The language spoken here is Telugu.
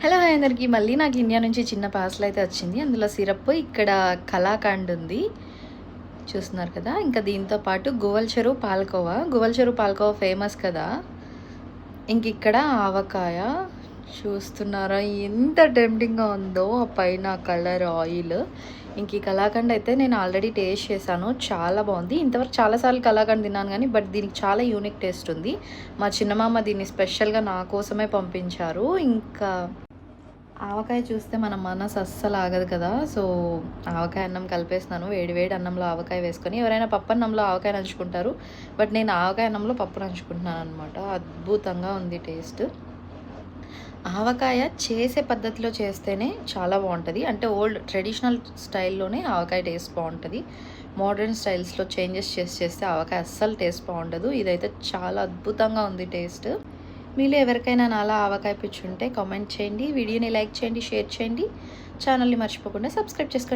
హలో హాయ్ అందరికీ మళ్ళీ నాకు ఇండియా నుంచి చిన్న పార్సల్ అయితే వచ్చింది. అందులో సిరప్, ఇక్కడ కలాకండ్ ఉంది చూస్తున్నారు కదా. ఇంకా దీంతో పాటు గువల్ చెరువు పాలకోవా. గువల్ చెరువు పాలకోవా ఫేమస్ కదా. ఇంక ఇక్కడ ఆవకాయ చూస్తున్నారా ఎంత టెంప్టింగ్గా ఉందో. ఆ పైన కలర్ ఆయిల్. ఇంక ఈ కలాకండ్ అయితే నేను ఆల్రెడీ టేస్ట్ చేశాను, చాలా బాగుంది. ఇంతవరకు చాలాసార్లు కలాకండ్ తిన్నాను కానీ దీనికి చాలా యూనిక్ టేస్ట్ ఉంది. మా చిన్నమామ దీన్ని స్పెషల్గా నా కోసమే పంపించారు. ఇంకా ఆవకాయ చూస్తే మన మనసు అస్సలు ఆగదు కదా. సో ఆవకాయ అన్నం కలిపేస్తున్నాను. వేడి వేడి అన్నంలో ఆవకాయ వేసుకొని, ఎవరైనా పప్పు అన్నంలో ఆవకాయ నంచుకుంటారు, బట్ నేను ఆవకాయ అన్నంలో పప్పు నంచుకుంటున్నాను అనమాట. అద్భుతంగా ఉంది టేస్ట్. ఆవకాయ చేసే పద్ధతిలో చేస్తేనే చాలా బాగుంటుంది. అంటే ఓల్డ్ ట్రెడిషనల్ స్టైల్లోనే ఆవకాయ టేస్ట్ బాగుంటుంది. మోడర్న్ స్టైల్స్లో చేంజెస్ చేస్తే ఆవకాయ అస్సలు టేస్ట్ బాగుండదు. ఇదైతే చాలా అద్భుతంగా ఉంది టేస్ట్. మీలో ఎవరికైనా నాలా ఆవకాయ పిచ్చి ఉంటే కామెంట్ చేయండి, వీడియోని లైక్ చేయండి, షేర్ చేయండి, ఛానల్ని మర్చిపోకుండా సబ్స్క్రైబ్ చేసుకోండి.